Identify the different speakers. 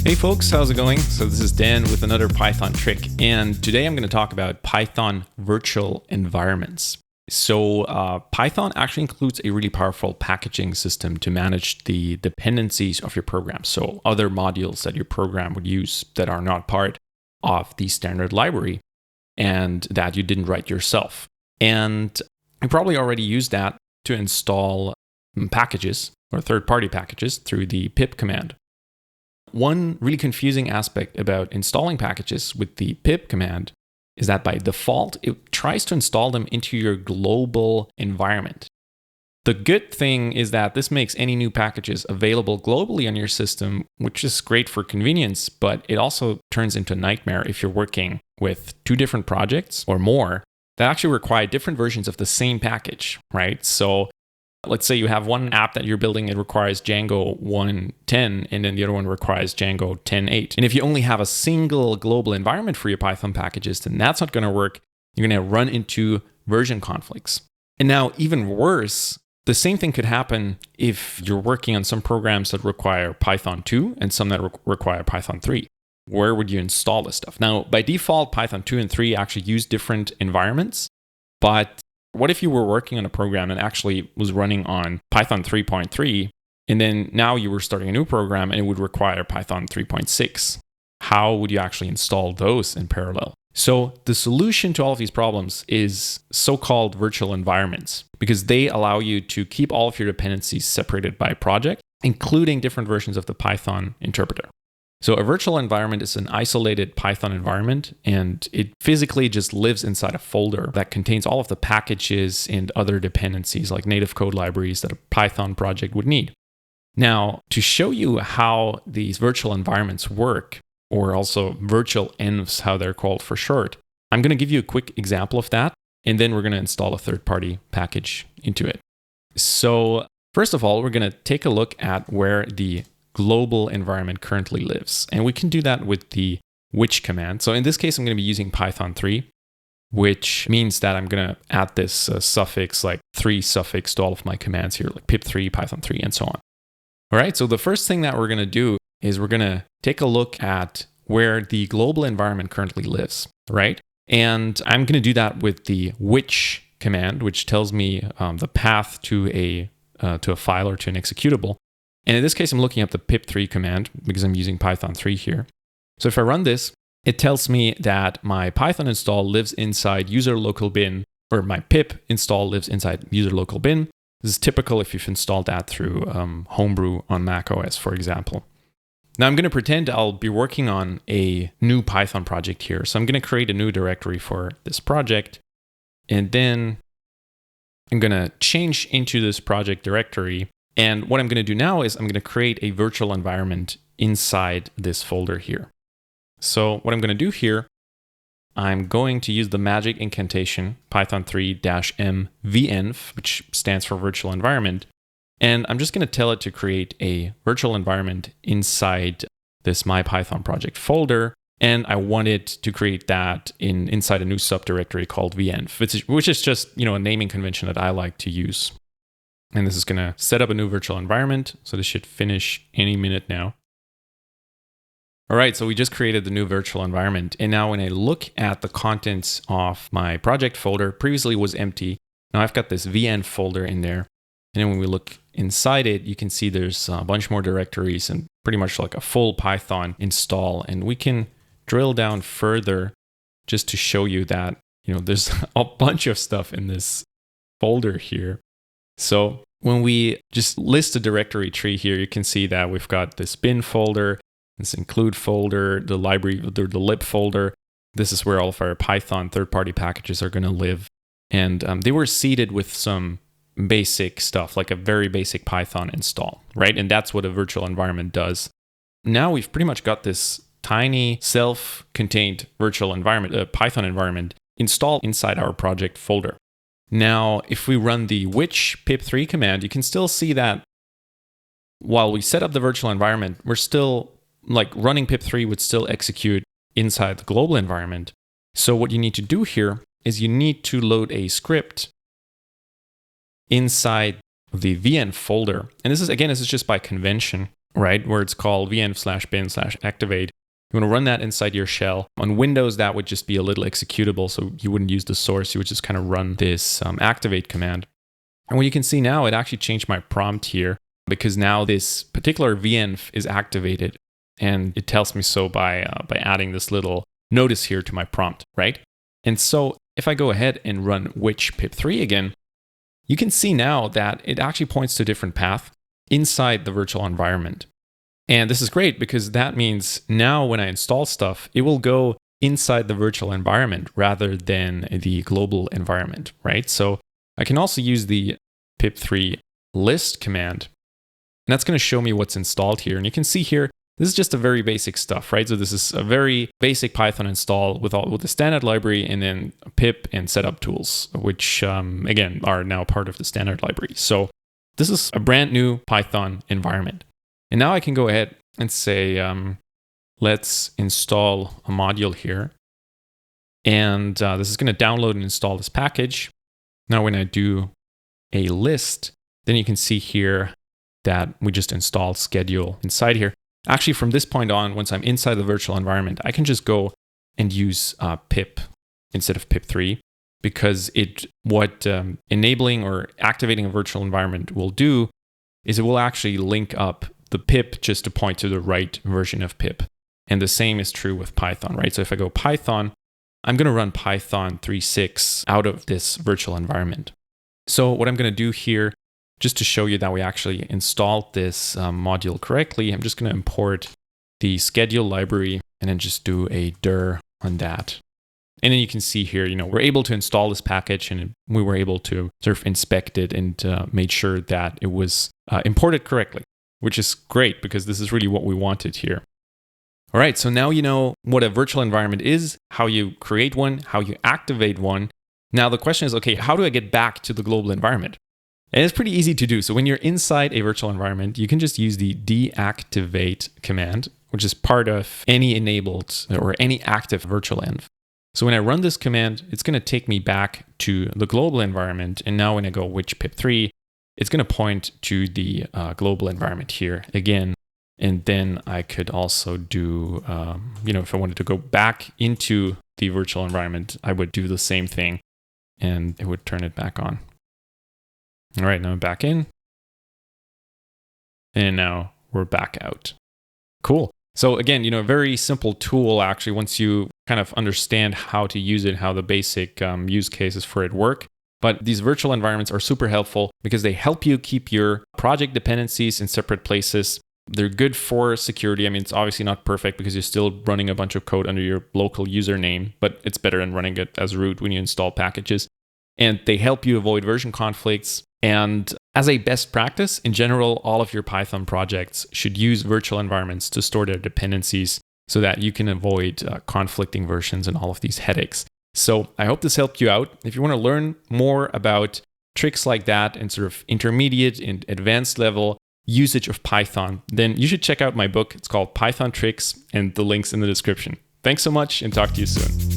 Speaker 1: Hey folks, how's it going? So this is Dan with another Python trick, and today I'm going to talk about Python virtual environments. So Python actually includes a really powerful packaging system to manage the dependencies of your program. So other modules that your program would use that are not part of the standard library and that you didn't write yourself. And you probably already used that to install packages or third-party packages through the pip command. One really confusing aspect about installing packages with the pip command is that by default, it tries to install them into your global environment. The good thing is that this makes any new packages available globally on your system, which is great for convenience, but it also turns into a nightmare if you're working with two different projects or more that actually require different versions of the same package, right? So let's say you have one app that you're building, it requires Django 1.10, and then the other one requires Django 10.8. And if you only have a single global environment for your Python packages, then that's not going to work. You're going to run into version conflicts. And now, even worse, the same thing could happen if you're working on some programs that require Python 2 and some that require Python 3. Where would you install this stuff? Now, by default, Python 2 and 3 actually use different environments, but what if you were working on a program that actually was running on Python 3.3, and then now you were starting a new program and it would require Python 3.6? How would you actually install those in parallel? So the solution to all of these problems is so-called virtual environments, because they allow you to keep all of your dependencies separated by project, including different versions of the Python interpreter. So a virtual environment is an isolated Python environment, and it physically just lives inside a folder that contains all of the packages and other dependencies like native code libraries that a Python project would need. Now, to show you how these virtual environments work, or also virtualenvs, how they're called for short, I'm going to give you a quick example of that, and then we're going to install a third-party package into it. So first of all, we're going to take a look at where the global environment currently lives. And we can do that with the which command. So in this case, I'm going to be using Python 3, which means that I'm going to add this suffix, like 3 suffix to all of my commands here, like pip3, Python 3, and so on. All right, so the first thing that we're going to do is we're going to take a look at where the global environment currently lives, right? And I'm going to do that with the which command, which tells me the path to a file or to an executable. And in this case, I'm looking up the pip3 command because I'm using Python 3 here. So if I run this, it tells me that my Python install lives inside user local bin, or my pip install lives inside user local bin. This is typical if you've installed that through Homebrew on Mac OS, for example. Now I'm going to pretend I'll be working on a new Python project here. So I'm going to create a new directory for this project. And then I'm going to change into this project directory. And what I'm going to do now is I'm going to create a virtual environment inside this folder here. So what I'm going to do here, I'm going to use the magic incantation Python 3-m venv, which stands for virtual environment. And I'm just going to tell it to create a virtual environment inside this My Python project folder. And I want it to create that inside a new subdirectory called venv, which is just, a naming convention that I like to use. And this is going to set up a new virtual environment. So this should finish any minute now. All right, so we just created the new virtual environment. And now when I look at the contents of my project folder, previously was empty. Now I've got this venv folder in there. And then when we look inside it, you can see there's a bunch more directories and pretty much like a full Python install. And we can drill down further just to show you that, there's a bunch of stuff in this folder here. So when we just list the directory tree here, you can see that we've got this bin folder, this include folder, the library, the lib folder. This is where all of our Python third-party packages are going to live. And they were seeded with some basic stuff, like a very basic Python install, right? And that's what a virtual environment does. Now we've pretty much got this tiny self-contained virtual environment, Python environment installed inside our project folder. Now, if we run the which pip3 command, you can still see that while we set up the virtual environment, we're still, like running pip3 would still execute inside the global environment. So what you need to do here is you need to load a script inside the venv folder. And this is just by convention. right? Where it's called venv/bin/activate. You want to run that inside your shell. On Windows, that would just be a little executable. So you wouldn't use the source. You would just kind of run this activate command. And what you can see now, it actually changed my prompt here because now this particular venv is activated. And it tells me so by adding this little notice here to my prompt, right? And so if I go ahead and run which pip3 again, you can see now that it actually points to a different path inside the virtual environment. And this is great because that means now when I install stuff, it will go inside the virtual environment rather than the global environment, right? So I can also use the pip3 list command, and that's going to show me what's installed here. And you can see here, this is just a very basic stuff, right? So this is a very basic Python install with the standard library and then pip and setup tools, which again are now part of the standard library. So this is a brand new Python environment. And now I can go ahead and say, let's install a module here. And this is going to download and install this package. Now, when I do a list, then you can see here that we just installed schedule inside here. Actually, from this point on, once I'm inside the virtual environment, I can just go and use pip instead of pip3 because what enabling or activating a virtual environment will do is it will actually link up the pip just to point to the right version of pip. And the same is true with Python, right? So if I go Python, I'm going to run Python 3.6 out of this virtual environment. So what I'm going to do here, just to show you that we actually installed this module correctly, I'm just going to import the schedule library and then just do a dir on that. And then you can see here, we're able to install this package and we were able to sort of inspect it and made sure that it was imported correctly, which is great because this is really what we wanted here. All right, so now you know what a virtual environment is, how you create one, how you activate one. Now the question is, okay, how do I get back to the global environment? And it's pretty easy to do. So when you're inside a virtual environment, you can just use the deactivate command, which is part of any enabled or any active virtualenv. So when I run this command, it's going to take me back to the global environment. And now when I go which pip3, it's going to point to the global environment here again. And then I could also do, if I wanted to go back into the virtual environment, I would do the same thing and it would turn it back on. All right, now I'm back in. And now we're back out. Cool. So again, a very simple tool actually, once you kind of understand how to use it, how the basic use cases for it work. But these virtual environments are super helpful because they help you keep your project dependencies in separate places. They're good for security. I mean, it's obviously not perfect because you're still running a bunch of code under your local username, but it's better than running it as root when you install packages. And they help you avoid version conflicts. And as a best practice, in general, all of your Python projects should use virtual environments to store their dependencies so that you can avoid conflicting versions and all of these headaches. So I hope this helped you out. If you want to learn more about tricks like that and sort of intermediate and advanced level usage of Python, then you should check out my book. It's called Python Tricks, and the link's in the description. Thanks so much and talk to you soon.